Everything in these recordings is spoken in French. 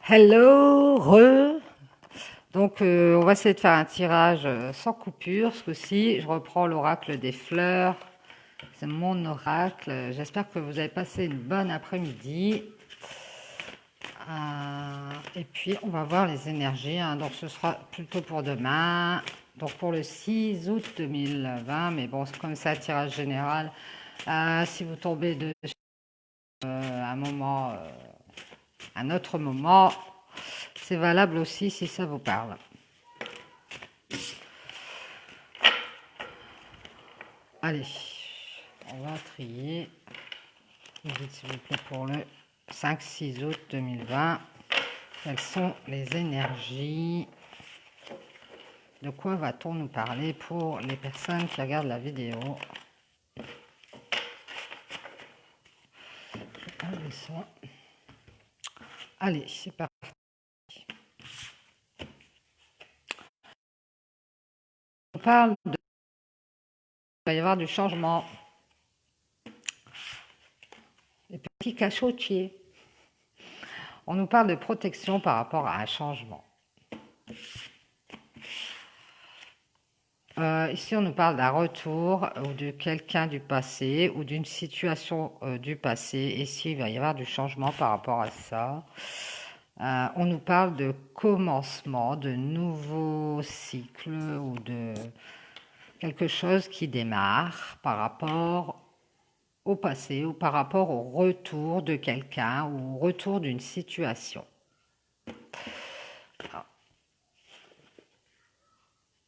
Hello, re. Donc, on va essayer de faire un tirage sans coupure. Ce coup-ci, je reprends l'oracle des fleurs. C'est mon oracle. J'espère que vous avez passé une bonne après-midi. Et puis, on va voir les énergies, hein. Donc, ce sera plutôt pour demain. Donc, pour le 6 août 2020. Mais bon, comme c'est un tirage général, si vous tombez dessus un moment, un autre moment, c'est valable aussi si ça vous parle. Allez, on va trier. Vous dites s'il vous plaît pour le 5-6 août 2020. Quelles sont les énergies? De quoi va-t-on nous parler pour les personnes qui regardent la vidéo? Allez, ça. Allez, c'est parti. On parle de... Il va y avoir du changement. Les petits cachotiers. On nous parle de protection par rapport à un changement. Ici, on nous parle d'un retour ou de quelqu'un du passé ou d'une situation du passé. Ici, il va y avoir du changement par rapport à ça. On nous parle de commencement, de nouveaux cycles ou de quelque chose qui démarre par rapport au passé ou par rapport au retour de quelqu'un ou au retour d'une situation.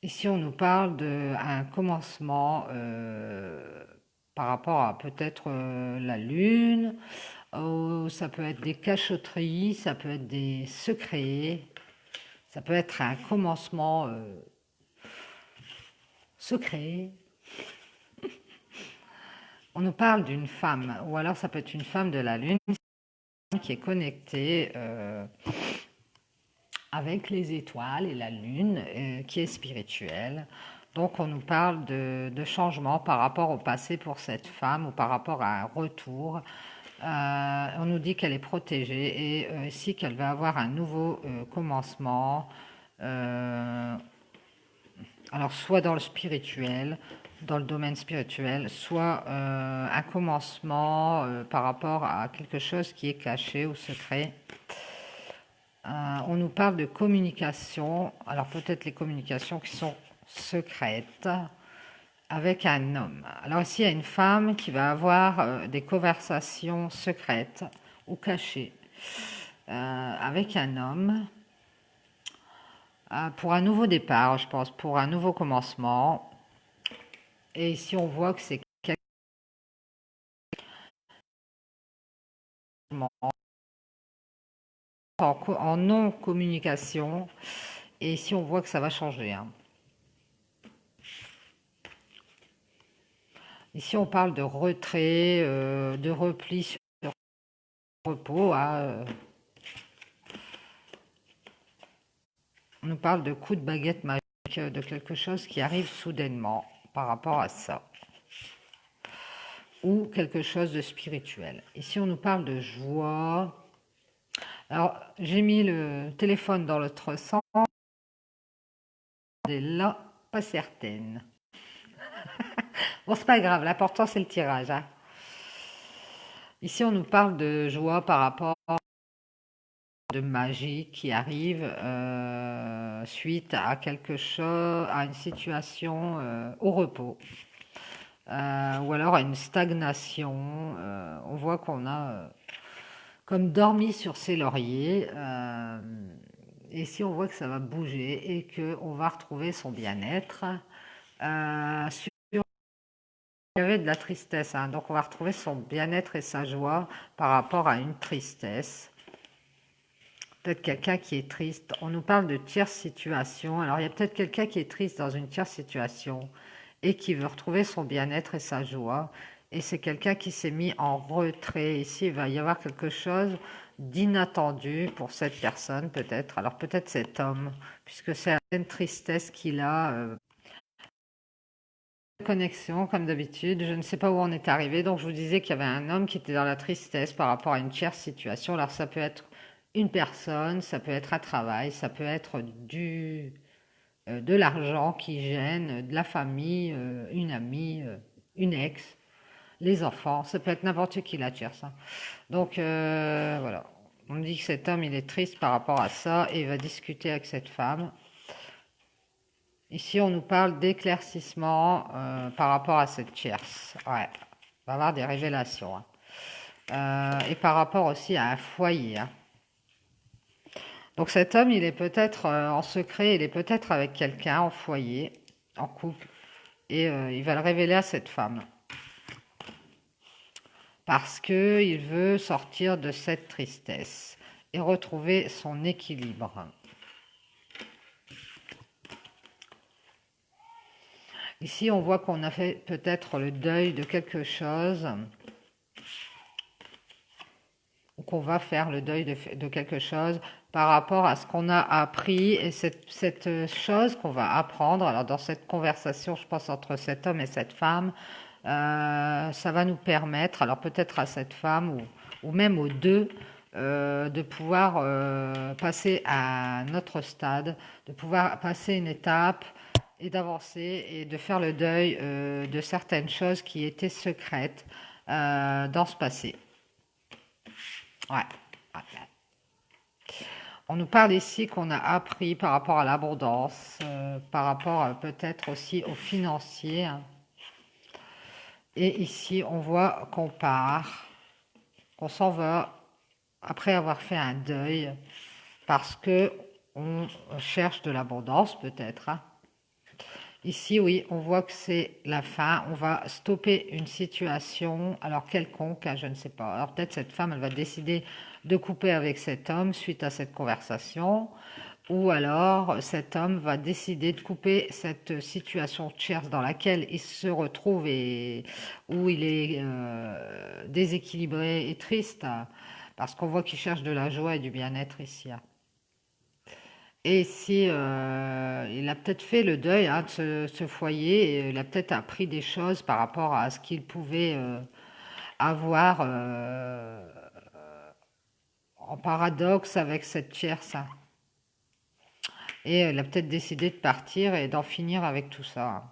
Ici, on nous parle d'un commencement par rapport à peut-être la lune, ça peut être des cachotteries, ça peut être des secrets, ça peut être un commencement secret. On nous parle d'une femme, ou alors ça peut être une femme de la lune qui est connectée avec les étoiles et la lune, qui est spirituelle. Donc on nous parle de changement par rapport au passé pour cette femme ou par rapport à un retour. On nous dit qu'elle est protégée et ici qu'elle va avoir un nouveau commencement. Alors soit dans le spirituel, dans le domaine spirituel, soit un commencement par rapport à quelque chose qui est caché ou secret. On nous parle de communication, alors peut-être les communications qui sont secrètes, avec un homme. Alors ici, il y a une femme qui va avoir des conversations secrètes ou cachées avec un homme pour un nouveau départ, je pense, pour un nouveau commencement. Et ici, on voit que c'est en non-communication. Et ici, on voit que ça va changer, hein. Ici, on parle de retrait, de repli sur le repos. On nous parle de coup de baguette magique, de quelque chose qui arrive soudainement par rapport à ça. Ou quelque chose de spirituel. Ici, on nous parle de joie. Alors, j'ai mis le téléphone dans l'autre sens. Et là, pas certaine. Bon, c'est pas grave, l'important c'est le tirage, hein. Ici, on nous parle de joie par rapport à de magie qui arrive suite à quelque chose, à une situation au repos. Ou alors à une stagnation. On voit qu'on a comme dormi sur ses lauriers. Et si on voit que ça va bouger et qu'on va retrouver son bien-être, il y avait de la tristesse, hein, donc on va retrouver son bien-être et sa joie par rapport à une tristesse. Peut-être quelqu'un qui est triste. On nous parle de tierce situation. Alors il y a peut-être quelqu'un qui est triste dans une tierce situation et qui veut retrouver son bien-être et sa joie. Et c'est quelqu'un qui s'est mis en retrait. Ici, il va y avoir quelque chose d'inattendu pour cette personne, peut-être. Alors peut-être cet homme, puisque c'est une tristesse qu'il a. Connexion, comme d'habitude. Je ne sais pas où on est arrivé. Donc je vous disais qu'il y avait un homme qui était dans la tristesse par rapport à une tierce situation. Alors ça peut être une personne, ça peut être un travail, ça peut être de l'argent qui gêne, de la famille, une amie, une ex, les enfants, ça peut être n'importe qui la tierce, hein. Donc voilà, on me dit que cet homme il est triste par rapport à ça et il va discuter avec cette femme. Ici on nous parle d'éclaircissement par rapport à cette tierce. Ouais, on va avoir des révélations, hein. Et par rapport aussi à un foyer, hein. Donc cet homme il est peut-être en secret, il est peut-être avec quelqu'un en foyer, en couple, et il va le révéler à cette femme. Parce qu'il veut sortir de cette tristesse et retrouver son équilibre. Ici, on voit qu'on a fait peut-être le deuil de quelque chose, ou qu'on va faire le deuil de quelque chose par rapport à ce qu'on a appris, et cette chose qu'on va apprendre, alors dans cette conversation, je pense, entre cet homme et cette femme, ça va nous permettre, alors peut-être à cette femme, ou même aux deux, de pouvoir passer à un autre stade, de pouvoir passer une étape et d'avancer et de faire le deuil de certaines choses qui étaient secrètes dans ce passé. Ouais. Ouais. On nous parle ici qu'on a appris par rapport à l'abondance, par rapport peut-être aussi au financier, hein. Et ici, on voit qu'on part, qu'on s'en va après avoir fait un deuil, parce que on cherche de l'abondance peut-être, hein. Ici, oui, on voit que c'est la fin. On va stopper une situation, alors quelconque, hein, je ne sais pas. Alors peut-être cette femme, elle va décider de couper avec cet homme suite à cette conversation, ou alors cet homme va décider de couper cette situation tierce dans laquelle il se retrouve et où il est déséquilibré et triste, hein, parce qu'on voit qu'il cherche de la joie et du bien-être ici, hein. Et si il a peut-être fait le deuil, hein, de ce foyer, et il a peut-être appris des choses par rapport à ce qu'il pouvait avoir en paradoxe avec cette tierce, hein. Et il a peut-être décidé de partir et d'en finir avec tout ça, hein.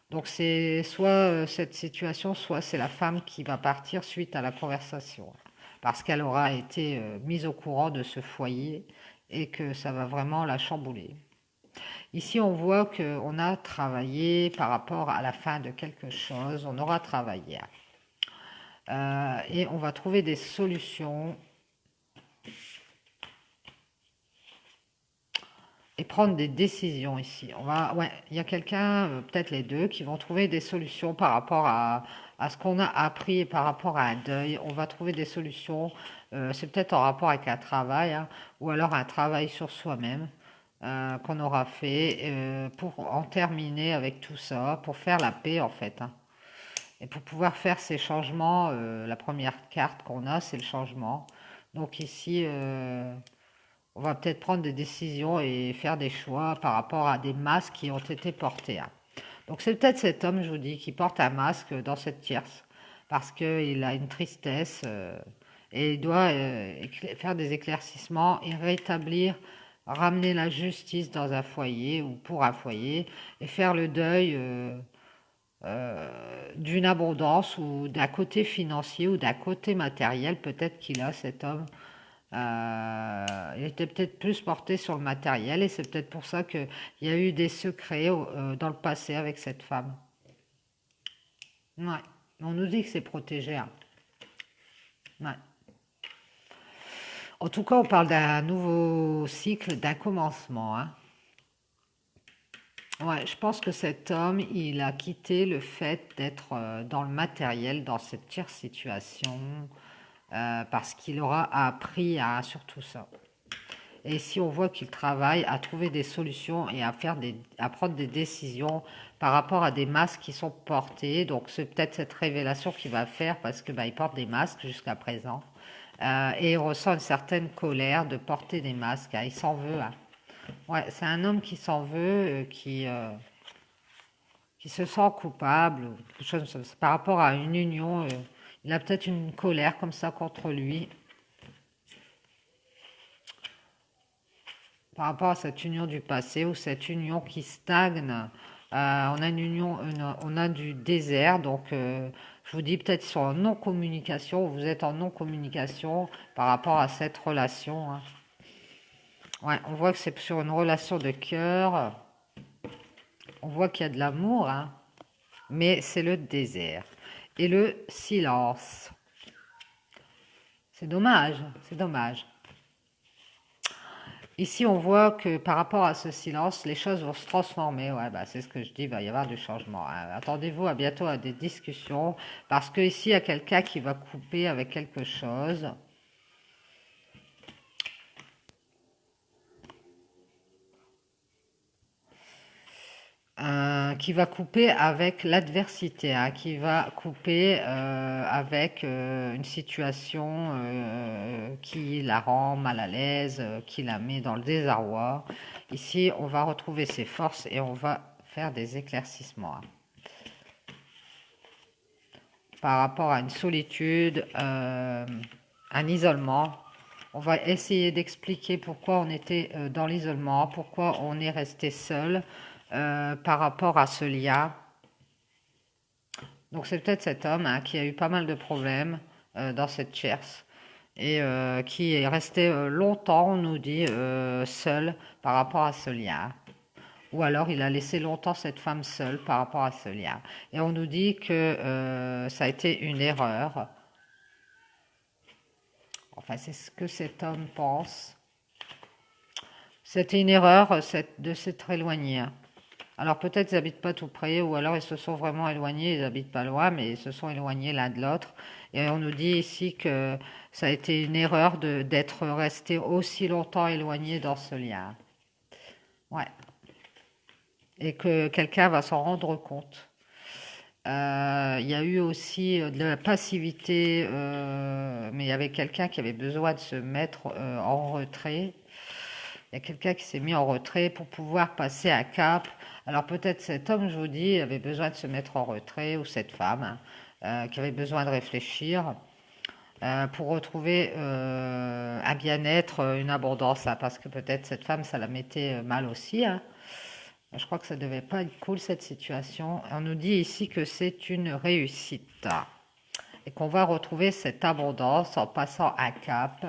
Donc c'est soit cette situation, soit c'est la femme qui va partir suite à la conversation, parce qu'elle aura été mise au courant de ce foyer et que ça va vraiment la chambouler. Ici, on voit qu'on a travaillé par rapport à la fin de quelque chose, on aura travaillé. Et on va trouver des solutions et prendre des décisions ici. Ouais, il y a quelqu'un, peut-être les deux, qui vont trouver des solutions par rapport à ce qu'on a appris et par rapport à un deuil. On va trouver des solutions, c'est peut-être en rapport avec un travail, hein, ou alors un travail sur soi-même qu'on aura fait pour en terminer avec tout ça, pour faire la paix en fait, hein. Et pour pouvoir faire ces changements, la première carte qu'on a, c'est le changement. Donc ici, on va peut-être prendre des décisions et faire des choix par rapport à des masques qui ont été portés, hein. Donc c'est peut-être cet homme, je vous dis, qui porte un masque dans cette tierce, parce qu'il a une tristesse et il doit faire des éclaircissements et rétablir, ramener la justice dans un foyer ou pour un foyer et faire le deuil d'une abondance ou d'un côté financier ou d'un côté matériel, peut-être qu'il a cet homme. Il était peut-être plus porté sur le matériel et c'est peut-être pour ça qu'il y a eu des secrets dans le passé avec cette femme. Ouais. On nous dit que c'est protégé, hein. Ouais. En tout cas, on parle d'un nouveau cycle, d'un commencement, hein. Ouais, je pense que cet homme, il a quitté le fait d'être dans le matériel, dans cette tierce situation, parce qu'il aura appris à surtout ça. Et si on voit qu'il travaille à trouver des solutions et à prendre des décisions par rapport à des masques qui sont portés, donc c'est peut-être cette révélation qu'il va faire parce que bah, il porte des masques jusqu'à présent. Et il ressent une certaine colère de porter des masques, hein. Il s'en veut, hein. Ouais, c'est un homme qui s'en veut, qui se sent coupable, ou quelque chose comme ça. Par rapport à une union, il a peut-être une colère comme ça contre lui. par rapport à cette union du passé ou cette union qui stagne. On a une union, on a du désert, donc je vous dis peut-être sur en non-communication, vous êtes en non-communication par rapport à cette relation, hein. Ouais, on voit que c'est sur une relation de cœur, on voit qu'il y a de l'amour, hein, mais c'est le désert. Et le silence. C'est dommage, c'est dommage. Ici, on voit que par rapport à ce silence, les choses vont se transformer. Ouais, bah, c'est ce que je dis, il va y avoir du changement, hein. Attendez-vous à bientôt à des discussions, parce que ici, il y a quelqu'un qui va couper avec quelque chose. Qui va couper avec l'adversité, hein, qui va couper avec une situation qui la rend mal à l'aise, qui la met dans le désarroi. Ici, on va retrouver ses forces et on va faire des éclaircissements, hein, par rapport à une solitude, un isolement. On va essayer d'expliquer pourquoi on était dans l'isolement, pourquoi on est resté seul par rapport à ce lien. Donc c'est peut-être cet homme, hein, qui a eu pas mal de problèmes dans cette tierce et qui est resté longtemps, on nous dit, seul par rapport à ce lien. Ou alors il a laissé longtemps cette femme seule par rapport à ce lien. Et on nous dit que ça a été une erreur. Enfin, c'est ce que cet homme pense. C'était une erreur de s'être éloigné. Alors peut-être ils n'habitent pas tout près, ou alors ils se sont vraiment éloignés, ils n'habitent pas loin, mais ils se sont éloignés l'un de l'autre. Et on nous dit ici que ça a été une erreur d'être resté aussi longtemps éloigné dans ce lien. Ouais. Et que quelqu'un va s'en rendre compte. Il y a eu aussi de la passivité, mais il y avait quelqu'un qui avait besoin de se mettre en retrait. Il y a quelqu'un qui s'est mis en retrait pour pouvoir passer un cap. Alors peut-être cet homme, je vous dis, avait besoin de se mettre en retrait, ou cette femme, hein, qui avait besoin de réfléchir pour retrouver un bien-être, une abondance, hein, parce que peut-être cette femme, ça la mettait mal aussi, hein. Je crois que ça devait pas être cool cette situation. On nous dit ici que c'est une réussite et qu'on va retrouver cette abondance en passant un cap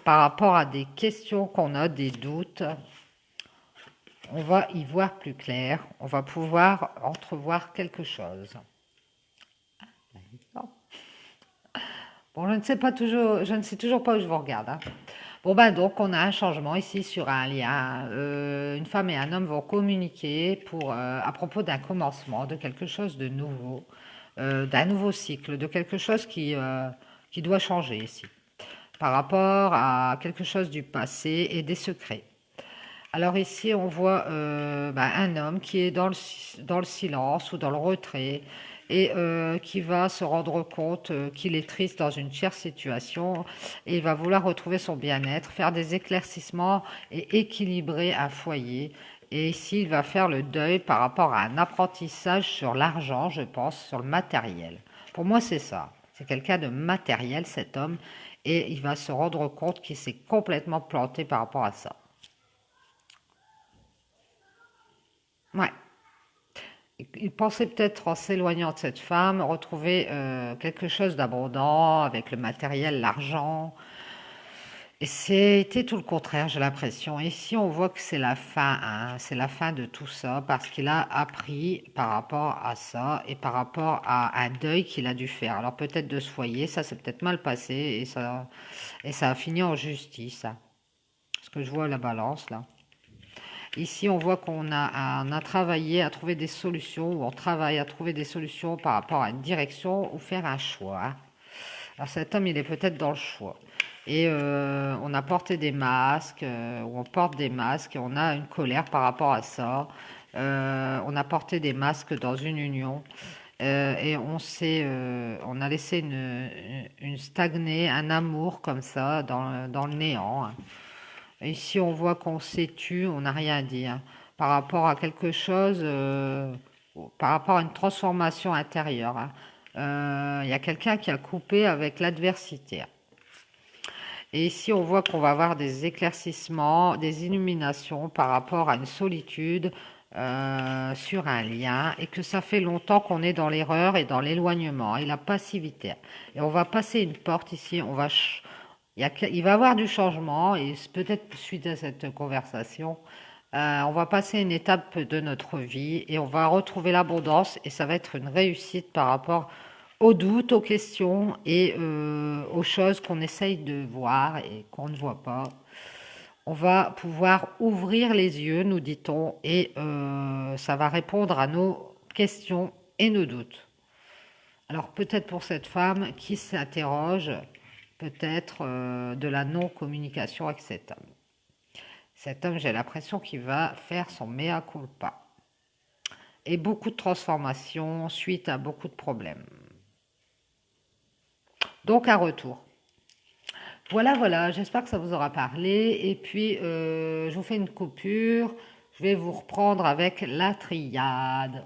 par rapport à des questions qu'on a, des doutes. On va y voir plus clair, on va pouvoir entrevoir quelque chose. Bon, je ne sais toujours pas où je vous regarde, hein. Bon ben donc on a un changement ici sur un lien. Une femme et un homme vont communiquer pour à propos d'un commencement, de quelque chose de nouveau, d'un nouveau cycle, de quelque chose qui doit changer ici, par rapport à quelque chose du passé et des secrets. Alors ici, on voit un homme qui est dans le silence ou dans le retrait et qui va se rendre compte qu'il est triste dans une chère situation et il va vouloir retrouver son bien-être, faire des éclaircissements et équilibrer un foyer. Et ici, il va faire le deuil par rapport à un apprentissage sur l'argent, je pense, sur le matériel. Pour moi, c'est ça. C'est quelqu'un de matériel, cet homme, et il va se rendre compte qu'il s'est complètement planté par rapport à ça. Ouais. Il pensait peut-être en s'éloignant de cette femme, retrouver quelque chose d'abondant avec le matériel, l'argent. Et c'était tout le contraire, j'ai l'impression. Ici, on voit que c'est la fin, hein, c'est la fin de tout ça parce qu'il a appris par rapport à ça et par rapport à un deuil qu'il a dû faire. Alors peut-être de ce foyer, ça s'est peut-être mal passé et ça a fini en justice, hein. Ce que je vois à la balance là. Ici, on voit on a travaillé à trouver des solutions, ou on travaille à trouver des solutions par rapport à une direction ou faire un choix, hein. Alors cet homme, il est peut-être dans le choix. Et on a porté des masques, ou on porte des masques, et on a une colère par rapport à ça. On a porté des masques dans une union. Et on a laissé une stagner, un amour comme ça dans le néant, hein. Ici, on voit qu'on s'est tu, on n'a rien dit, hein, par rapport à quelque chose, par rapport à une transformation intérieure, hein. Il y a quelqu'un qui a coupé avec l'adversité, hein. Et ici, on voit qu'on va avoir des éclaircissements, des illuminations par rapport à une solitude sur un lien et que ça fait longtemps qu'on est dans l'erreur et dans l'éloignement et la passivité. Et on va passer une porte ici, il va y avoir du changement et peut-être suite à cette conversation, on va passer une étape de notre vie et on va retrouver l'abondance et ça va être une réussite par rapport aux doutes, aux questions et aux choses qu'on essaye de voir et qu'on ne voit pas. On va pouvoir ouvrir les yeux, nous dit-on, et ça va répondre à nos questions et nos doutes. Alors peut-être pour cette femme qui s'interroge, peut-être de la non-communication avec cet homme. Cet homme, j'ai l'impression qu'il va faire son mea culpa. Et beaucoup de transformations suite à beaucoup de problèmes. Donc un retour. Voilà, voilà, j'espère que ça vous aura parlé. Et puis, je vous fais une coupure. Je vais vous reprendre avec la triade.